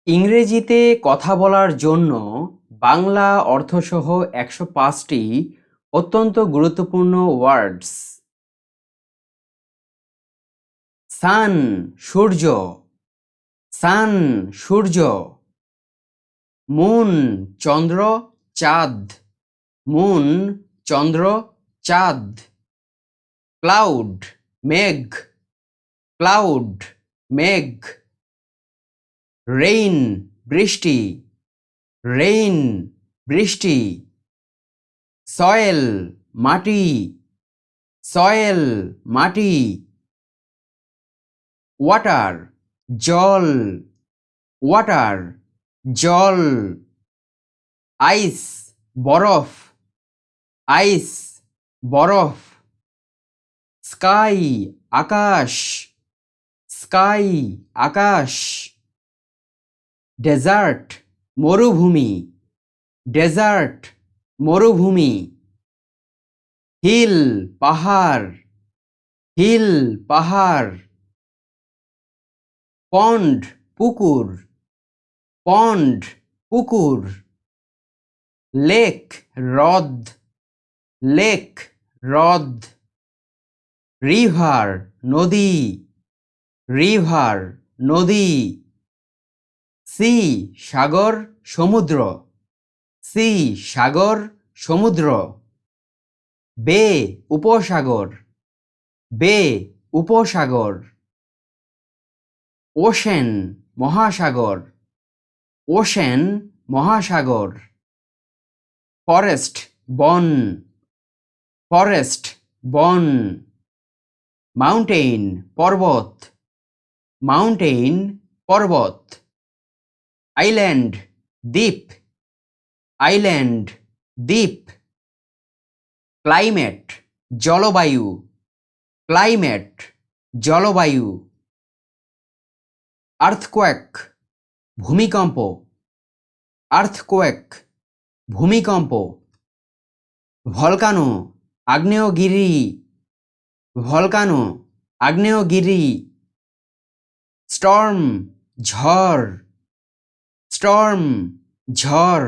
ইংরেজিতে কথা বলার জন্য বাংলা অর্থসহ ১০৫টি অত্যন্ত গুরুত্বপূর্ণ ওয়ার্ডস। সান সূর্য, সান সূর্য। মুন চন্দ্র চাঁদ, মুন চন্দ্র চাঁদ। ক্লাউড মেঘ, ক্লাউড মেঘ। রেইন বৃষ্টি, রেইন বৃষ্টি। সয়েল মাটি, সয়েল মাটি। ওয়াটার জল, ওয়াটার জল। আইস বরফ, আইস বরফ। স্কাই আকাশ, স্কাই আকাশ। ডেজার্ট মরুভূমি, ডেজার্ট মরুভূমি। হিল পাহাড়, হিল পাহাড়। পন্ড পুকুর, পন্ড পুকুর। লেক হ্রদ, লেক হ্রদ। রিভার নদী, রিভার নদী। সি সাগর সমুদ্র, সি সাগর সমুদ্র। বে উপসাগর, বে উপসাগর। ওশেন মহাসাগর, ওশেন মহাসাগর। ফরেস্ট বন, ফরেস্ট বন। মাউন্টেইন পর্বত, মাউন্টেইন পর্বত। আইল্যান্ড দ্বীপ, আইল্যান্ড দ্বীপ। ক্লাইমেট জলবায়ু, ক্লাইমেট জলবায়ু। আর্থকোয়েক ভূমিকম্প, আর্থকোয়েক ভূমিকম্প। ভলকানো আগ্নেয়গিরি, ভলকানো আগ্নেয়গিরি। স্টর্ম ঝড়, স্টর্ম ঝড়।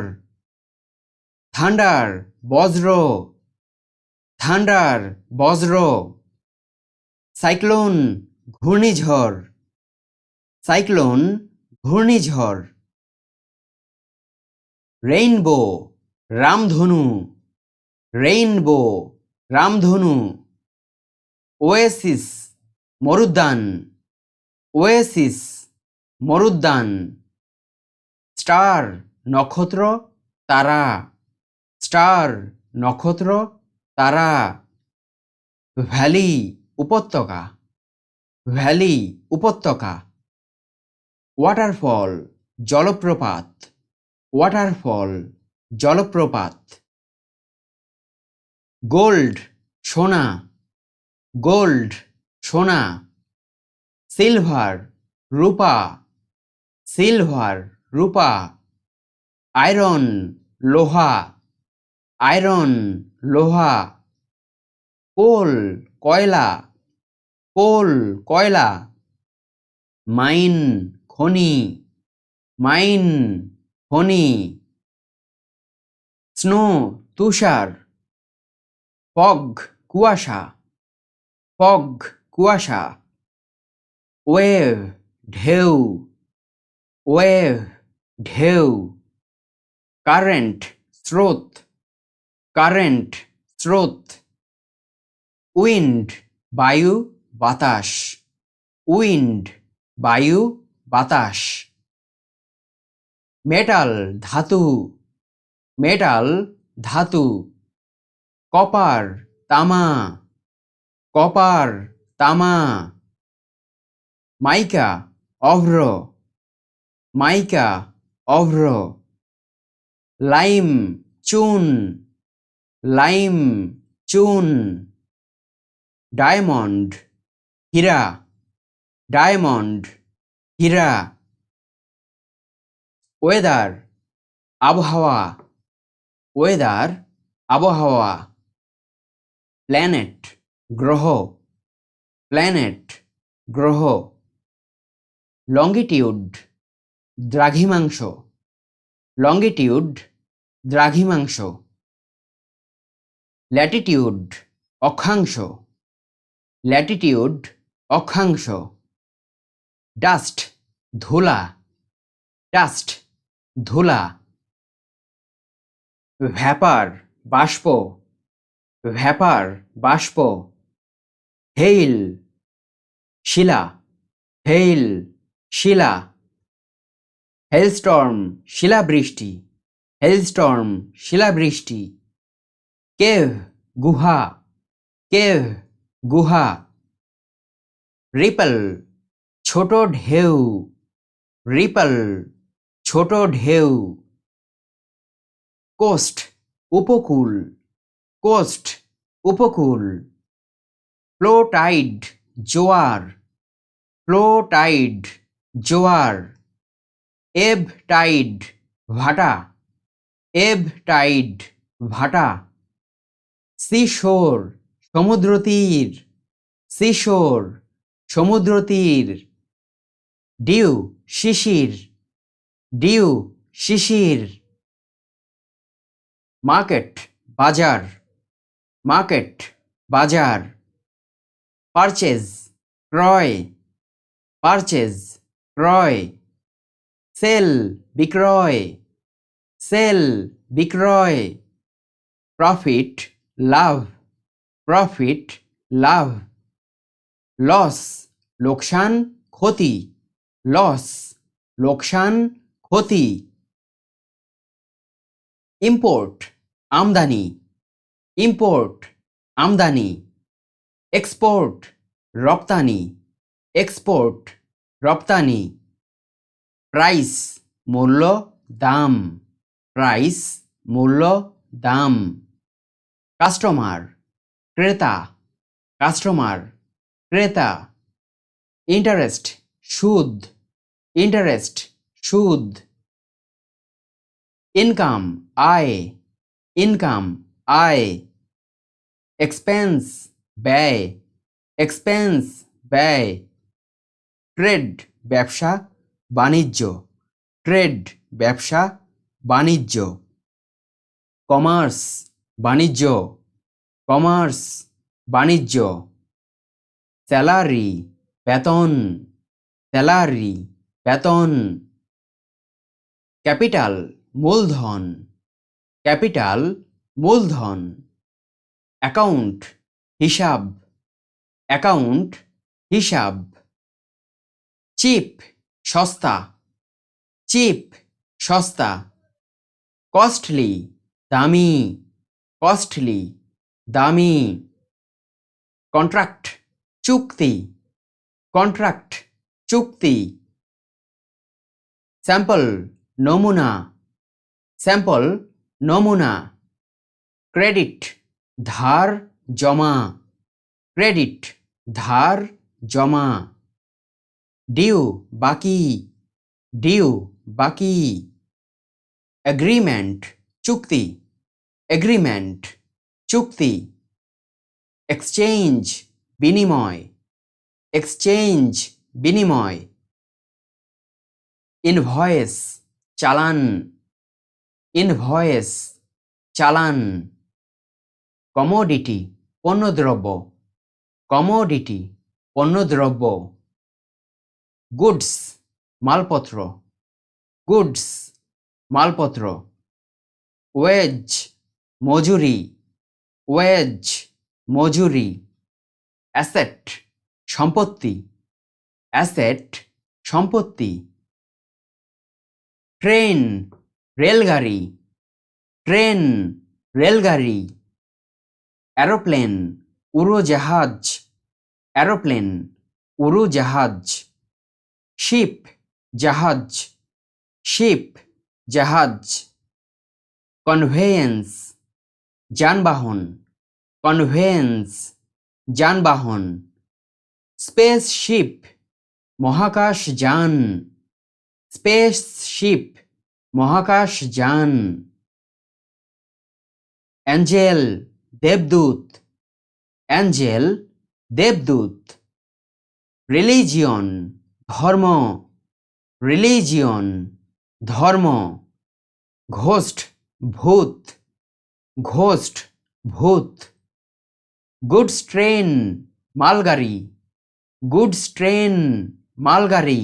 থান্ডার বজ্র, থান্ডার বজ্র। সাইক্লোন ঘূর্ণিঝড়, সাইক্লোন ঘূর্ণিঝড়। রেইনবো রামধনু, রেইনবো রামধনু। ওয়েসিস মরুদ্যান, ওয়েসিস মরুদ্যান। স্টার নক্ষত্র তারা, স্টার নক্ষত্র তারা। ভ্যালি উপত্যকা, ভ্যালি উপত্যকা। ওয়াটারফল জলপ্রপাত, ওয়াটারফল জলপ্রপাত। গোল্ড সোনা, গোল্ড সোনা। সিলভার রূপা, সিলভার রূপা। আয়রন লোহা, আয়রন লোহা। কোল কয়লা, কোল কয়লা। মাইন খনি, মাইন খনি। স্নো তুষার। ফগ কুয়াশা, ফগ কুয়াশা। ওয়েভ ঢেউ, ওয়েভ ঢেউ। কারেন্ট স্রোত, কারেন্ট স্রোত। উইন্ড বায়ু বাতাস, উইন্ড বায়ু বাতাস। মেটাল ধাতু, মেটাল ধাতু। কপার তামা, কপার তামা। মাইকা অভ্র, মাইকা অভ্র। লাইম চুন, লাইম চুন। ডায়মন্ড হীরা, ডায়মন্ড হীরা। ওয়েদার আবহাওয়া, ওয়েদার আবহাওয়া। প্ল্যানেট গ্রহ, প্ল্যানেট গ্রহ। লঙ্গিটিউড দ্রাঘিমাংশ, লঙ্গিটিউড দ্রাঘিমাংশ, ল্যাটিটিউড অক্ষাংশ, ল্যাটিটিউড অক্ষাংশ, ডাস্ট ধুলা, ডাস্ট ধুলা, ভ্যাপার বাষ্প, ভ্যাপার বাষ্প, হেইল শিলা, হেইল শিলা, হেলস্টর্ম শিলাবৃষ্টি, হেলস্টর্ম শিলাবৃষ্টি, কেভ গুহা, কেভ গুহা, রিপল ছোট ঢেউ, রিপল ছোট ঢেউ, কোস্ট উপকূল, কোস্ট উপকূল, ফ্লো টাইড জোয়ার, ফ্লো টাইড জোয়ার, এব টাইড ভাটা, এব টাইড ভাটা, সিশোর সমুদ্রতীর, সিশোর সমুদ্রতীর, ডিউ শিশির, ডিউ শিশির, মার্কেট বাজার, মার্কেট বাজার, পারচেজ ক্রয়, পারচেজ ক্রয়, সেল বিক্রয়, সেল বিক্রয়, প্রফিট লাভ, প্রফিট লাভ, লস লোকসান ক্ষতি, লস লোকসান ক্ষতি, ইম্পোর্ট আমদানি, ইম্পোর্ট আমদানি, এক্সপোর্ট রপ্তানি, এক্সপোর্ট রপ্তানি, প্রাইস মূল্য দাম, প্রাইস মূল্য দাম, কাস্টমার ক্রেতা, কাস্টমার ক্রেতা, ইন্টারেস্ট সুদ, ইন্টারেস্ট সুদ, ইনকাম আয়, ইনকাম আয়, এক্সপেন্স ব্যয়, এক্সপেন্স ব্যয়, ট্রেড ব্যবসা বাণিজ্য, ট্রেড ব্যবসা বাণিজ্য, কমার্স বাণিজ্য, কমার্স বাণিজ্য, স্যালারি বেতন, স্যালারি বেতন, ক্যাপিটাল মূলধন, ক্যাপিটাল মূলধন, অ্যাকাউন্ট হিসাব, অ্যাকাউন্ট হিসাব, চিপ সস্তা, চিপ সস্তা, কস্টলি দামি, কস্টলি দামি, কন্ট্রাক্ট চুক্তি, কন্ট্রাক্ট চুক্তি, স্যাম্পল নমুনা, স্যাম্পল নমুনা, ক্রেডিট ধার জমা, ক্রেডিট ধার জমা, ডিউ বাকি, ডিউ বাকি, এগ্রিমেন্ট চুক্তি, এগ্রিমেন্ট চুক্তি, এক্সচেঞ্জ বিনিময়, এক্সচেঞ্জ বিনিময়, ইনভয়েস চালান, ইনভয়েস চালান, কমোডিটি পণ্যদ্রব্য, কমোডিটি পণ্যদ্রব্য, গুডস মালপত্র, গুডস মালপত্র, ওয়েজ মজুরি, ওয়েজ মজুরি, অ্যাসেট সম্পত্তি, অ্যাসেট সম্পত্তি, ট্রেন রেলগাড়ি, ট্রেন রেলগাড়ি, অ্যারোপ্লেন উড়োজাহাজ, অ্যারোপ্লেন উড়োজাহাজ, শিপ জাহাজ, শিপ জাহাজ, কনভেয়েন্স যানবাহন, কনভেয়েন্স যানবাহন, স্পেসশিপ মহাকাশযান, স্পেসশিপ মহাকাশযান, অ্যাঞ্জেল দেবদূত, অ্যাঞ্জেল দেবদূত, রিলিজিয়ন ধর্ম, রিলিজিয়ন ধর্ম, ঘোস্ট ভূত, ঘোস্ট ভূত, গুডস ট্রেন মালগাড়ি, গুডস ট্রেন মালগাড়ি,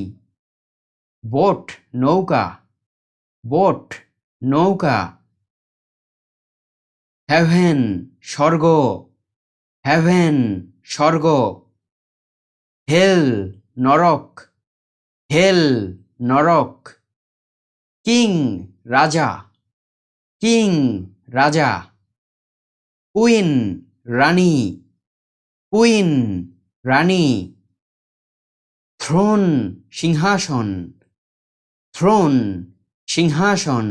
বোট নৌকা, বোট নৌকা, হেভেন স্বর্গ, হেভেন স্বর্গ, হেল নরক, হেল নরক, কিং রাজা, কিং রাজা, কুইন রানী, কুইন রানী, থ্রোন সিংহাসন, থ্রোন সিংহাসন,